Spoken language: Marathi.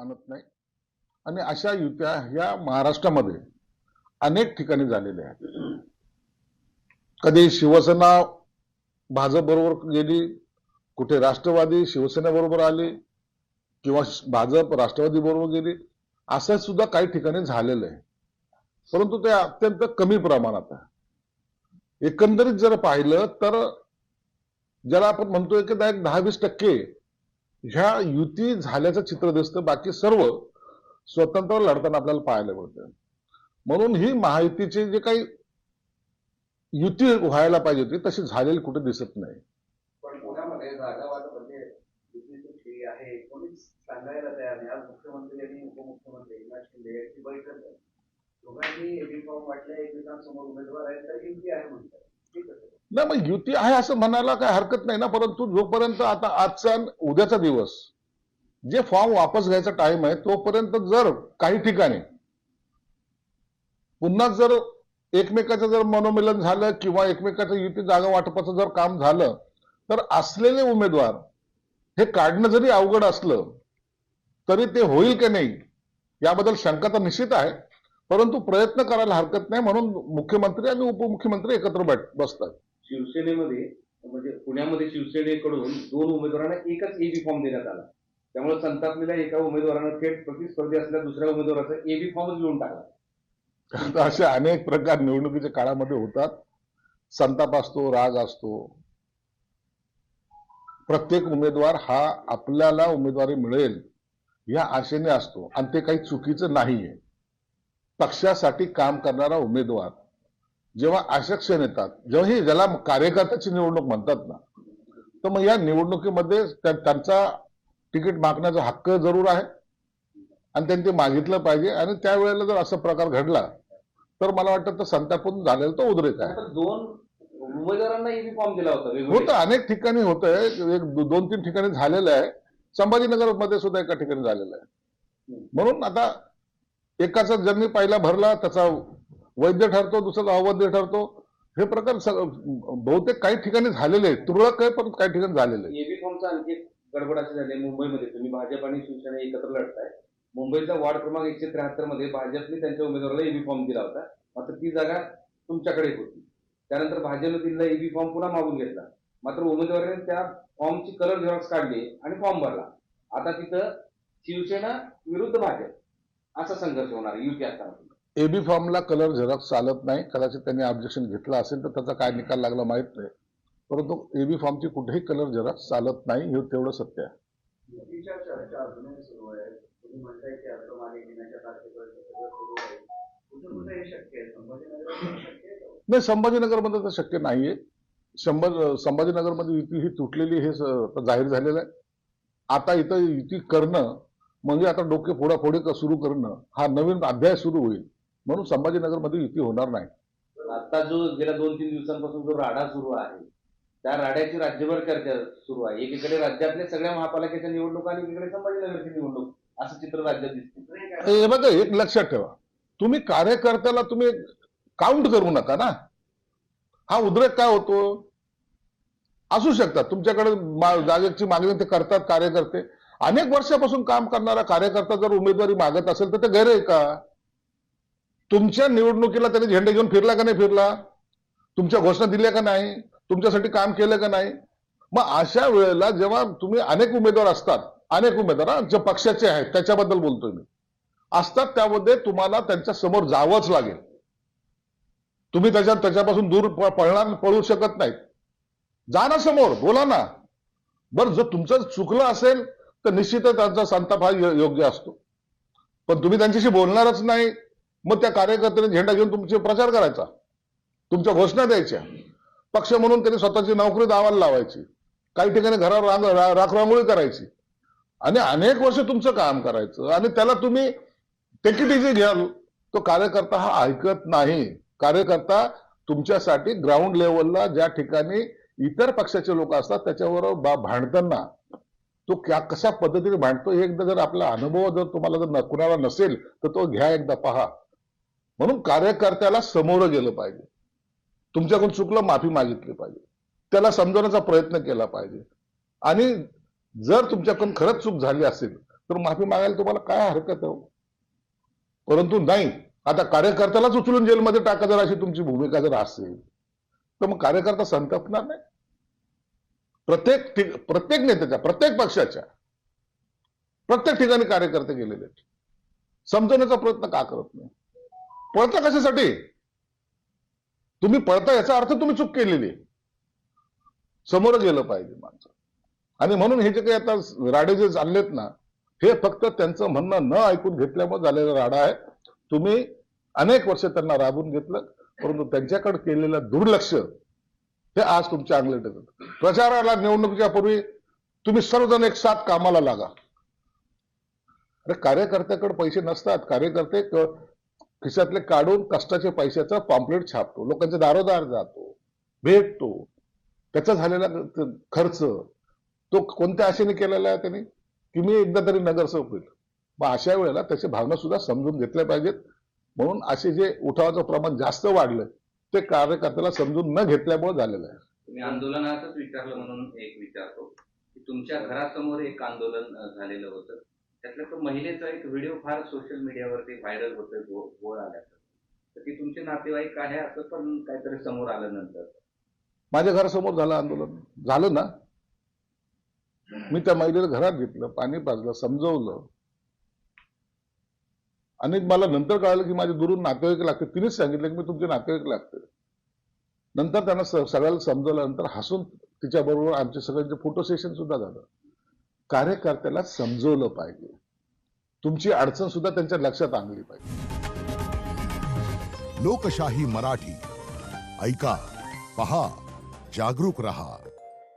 मानत नाही आणि अशा युत्या ह्या महाराष्ट्रामध्ये अनेक ठिकाणी झालेल्या आहेत. कधी शिवसेना भाजप बरोबर गेली, कुठे राष्ट्रवादी शिवसेनेबरोबर आली किंवा भाजप राष्ट्रवादी बरोबर गेली, असं सुद्धा काही ठिकाणी झालेलं आहे. परंतु ते अत्यंत कमी प्रमाणात आहे. एकंदरीत जर पाहिलं तर ज्याला आपण म्हणतोय की 10-20% ह्या युती झाल्याचं चित्र दिसतं, बाकी सर्व स्वतंत्र लढताना आपल्याला पाहायला मिळतं. म्हणून ही महायुतीची जे काही युती व्हायला पाहिजे होती तशी झालेली कुठे दिसत नाही. पण पुण्यामध्ये जागा वाटप म्हणजे युती सुटली आहे कोणीच सांगायला तयार नाही. आज मुख्यमंत्री आणि उपमुख्यमंत्री एकनाथ शिंदे यांची बैठक झाली. दोघांनी एबी फॉर्म वाटले, एकमेकांसमोर उमेदवार आहेत तर युती आहे म्हणतात. ठीक आहे नाही, मग युती आहे असं म्हणायला काय हरकत नाही ना, परंतु जोपर्यंत आता आजचा उद्याचा दिवस जे फॉर्म वापस घ्यायचा टाइम आहे तोपर्यंत जर काही ठिकाणी पुन्हा जर एकमेकाचं जर मनोमिलन झालं किंवा एकमेकाचं युती जागा वाटपाचं जर काम झालं तर असलेले उमेदवार हे काढणं जरी अवघड असलं तरी ते होईल की नाही याबद्दल शंका तर निश्चित आहे, परंतु प्रयत्न करायला हरकत नाही. म्हणून मुख्यमंत्री आणि उपमुख्यमंत्री एकत्र बसतात. शिवसेनेमध्ये म्हणजे पुण्यामध्ये शिवसेनेकडून 2 उमेदवारांना एकच एबी फॉर्म देण्यात आला. त्यामुळे संतापलेल्या एका उमेदवारानं थेट प्रतिस्पर्धी असलेल्या दुसऱ्या उमेदवाराचा एबी फॉर्मच लिहून टाकला. असे अनेक प्रकार निवडणुकीच्या काळामध्ये होतात. संताप असतो, राग असतो. प्रत्येक उमेदवार हा आपल्याला उमेदवारी मिळेल या आशेने असतो आणि ते काही चुकीचं नाहीये. पक्षासाठी काम करणारा उमेदवार जेव्हा आशक्षण येतात, जेव्हा ही ज्याला कार्यकर्त्याची निवडणूक म्हणतात ना, तर मग या निवडणुकीमध्ये त्यांचा तिकीट मागण्याचा हक्क जरूर आहे आणि त्यांनी ते मागितलं पाहिजे. आणि त्यावेळेला जर असा प्रकार घडला तर मला वाटतं तर संतापून झालेलं तो उद्रेक आहे. 2 उमेदवारांना एबी फॉर्म दिला होता होतं, अनेक ठिकाणी होतंय, 1-2-3 ठिकाणी झालेलं आहे. संभाजीनगर मध्ये सुद्धा एका ठिकाणी झालेलं आहे. म्हणून आता एकाचा ज्यांनी पहिला भरला त्याचा वैध ठरतो, दुसरा अवैध ठरतो. हे प्रकार बहुतेक काही ठिकाणी झालेले आहेत, तुरळक आहे पण काही ठिकाणी झालेले आहेत. एबी फॉर्मचा आणखी गडबड अशी झाली मुंबईमध्ये. तुम्ही भाजप आणि शिवसेना एकत्र लढताय. मुंबईचा वार्ड क्रमांक 173 मध्ये भाजपने त्यांच्या उमेदवाराला एबी फॉर्म दिला होता, मात्र ती जागा तुमच्याकडे होती. त्यानंतर भाजपने दिलेला एबी फॉर्म पुन्हा मागून घेतला, मात्र उमेदवाराने त्या फॉर्मची कलर झेरॉक्स काढली आणि फॉर्म भरला. आता तिथं शिवसेना विरुद्ध भाजप असा संघर्ष होणार युती असताना. एबी फॉर्मला कलर झेरॉक्स चालत नाही. कदाचित त्यांनी ऑब्जेक्शन घेतलं असेल तर त्याचा काय निकाल लागला माहित नाही, परंतु एबी फॉर्मची कुठेही कलर झेरॉक्स चालत नाही, हे तेवढं सत्य आहे. युतीच्या चर्चा अजूनही सुरू आहेत. तुम्ही म्हणताय की अर्थ मालिकेच्या तारखेपर्यंत सगळं सुरू आहे. कुठे कुठे हे शक्य आहे? संभाजीनगर शक्य आहे? नाही, संभाजीनगरमध्ये तर शक्य नाहीये. संभाजीनगरमध्ये युती ही तुटलेली हे जाहीर झालेलं आहे. आता इथं युती करणं म्हणजे आता डोके फोडाफोडी सुरू करणं हा नवीन अध्याय सुरू होईल. म्हणून संभाजीनगरमध्ये युती होणार नाही. आता जो गेल्या 2-3 दिवसांपासून जो राडा सुरू आहे त्या राड्याची राज्यभर चर्चा सुरू आहे. एकीकडे राज्यातल्या सगळ्या महापालिकेच्या निवडणुका आणि एकीकडे संभाजीनगरची निवडणूक असं चित्र राज्यात दिसते. हे बघा, एक लक्षात ठेवा, तुम्ही कार्यकर्त्याला तुम्ही काउंट करू नका ना. हा उद्रेक काय होतो, असू शकतात तुमच्याकडे जागेची मागणी ते करतात कार्यकर्ते. अनेक वर्षापासून काम करणारा कार्यकर्ता जर उमेदवारी मागत असेल तर ते गैर आहे का? तुमच्या निवडणुकीला त्याने झेंडे घेऊन फिरला का नाही फिरला? तुमच्या घोषणा दिल्या का नाही? तुमच्यासाठी काम केलं का नाही? मग अशा वेळेला जेव्हा तुम्ही अनेक उमेदवार असतात, अनेक उमेदवार जे पक्षाचे आहेत त्याच्याबद्दल बोलतोय मी, असतात, त्यामध्ये तुम्हाला त्यांच्या समोर जावंच लागेल. तुम्ही त्याच्यापासून दूर पळू शकत नाही. जा ना समोर, बोला ना. बरं, जर तुमचं चुकलं असेल तर निश्चितच त्यांचा संताप हा योग्य असतो, पण तुम्ही त्यांच्याशी बोलणारच नाही. मग त्या कार्यकर्त्याने झेंडा घेऊन तुमचे प्रचार करायचा, तुमच्या घोषणा द्यायच्या, पक्ष म्हणून त्यांनी स्वतःची नोकरी दावाला लावायची, काही ठिकाणी घरावर राखरांगोळी करायची आणि अनेक वर्ष तुमचं काम करायचं आणि त्याला तुम्ही टेक इझी घ्याल. तो कार्यकर्ता हा ऐकत नाही. कार्यकर्ता तुमच्यासाठी ग्राउंड लेवलला ज्या ठिकाणी इतर पक्षाचे लोक असतात त्याच्यावर भांडताना तो कशा पद्धतीने भांडतो हे एकदा जर आपला अनुभव जर तुम्हाला जर कुणाला नसेल तर तो घ्या, एकदा पहा. म्हणून कार्यकर्त्याला समोरं गेलं पाहिजे, तुमच्याकडून चुकलं माफी मागितली पाहिजे, त्याला समजवण्याचा प्रयत्न केला पाहिजे आणि जर तुमच्याकडून खरंच चूक झाली असेल तर माफी मागायला तुम्हाला काय हरकत आहे? परंतु नाही, आता कार्यकर्त्यालाच उचलून जेलमध्ये टाका जर अशी तुमची भूमिका जर असेल तर मग कार्यकर्ता संतपणार नाही. प्रत्येक नेत्याच्या, प्रत्येक पक्षाच्या प्रत्येक ठिकाणी कार्यकर्ते गेलेले आहेत. समजवण्याचा प्रयत्न का करत नाही? पळता कशासाठी? तुम्ही पळता याचा अर्थ तुम्ही चूक केलेली आहे. समोर गेलं पाहिजे माणसं. आणि म्हणून हे जे काही आता राडे जे चाललेत ना, हे फक्त त्यांचं म्हणणं न ऐकून घेतल्यामुळे झालेला राडा आहे. तुम्ही अनेक वर्ष त्यांना राबून घेतलं, परंतु त्यांच्याकडे केलेलं दुर्लक्ष हे आज तुमच्या अंगलट येतं. प्रचाराला निवडणुकीच्या पूर्वी तुम्ही सर्वजण एक साथ कामाला लागा. अरे कार्यकर्त्याकडे पैसे नसतात. कार्यकर्ते खिशातले काढून कष्टाचे पैशाचा पॉम्पलेट छापतो, लोकांच्या दारोदार जातो, भेटतो. त्याचा झालेला खर्च तो कोणत्या आशेने केलेला आहे त्यांनी, की मी एकदा तरी नगरसेवक होईल. मग अशा वेळेला त्याची भावना सुद्धा समजून घेतल्या पाहिजेत. म्हणून असे जे उठावाचं प्रमाण जास्त वाढलं ते कार्यकर्त्याला समजून न घेतल्यामुळे झालेलं आहे. तुम्ही आंदोलनाचंच विचारलं म्हणून एक विचारतो की तुमच्या घरासमोर एक आंदोलन झालेलं होतं, त्यातल्या तो महिलेचा एक व्हिडिओ फार सोशल मीडियावरती व्हायरल होतोय, घोळ आल्याचं. तर ती तुमचे नातेवाईक आहे असं पण काहीतरी समोर आलं नंतर. माझ्या घरासमोर झालं आंदोलन, झालं ना. मी त्या महिलेला घरात घेतलं, पाणी पाजलं, समजवलं. आणि मला नंतर कळालं की माझे दुरून नातेवाईक लागते. तिनेच सांगितलं की मी तुमचे नातेवाईक लागते. नंतर त्यांना सगळ्याला समजवल्यानंतर हसून तिच्याबरोबर आमचे सगळ्यांचे फोटो सेशन सुद्धा झालं. कार्यकर्त्याला समजवलं पाहिजे, तुमची अडचण सुद्धा त्यांच्या लक्षात आणली पाहिजे. लोकशाही मराठी ऐका, पहा, जागरूक रहा.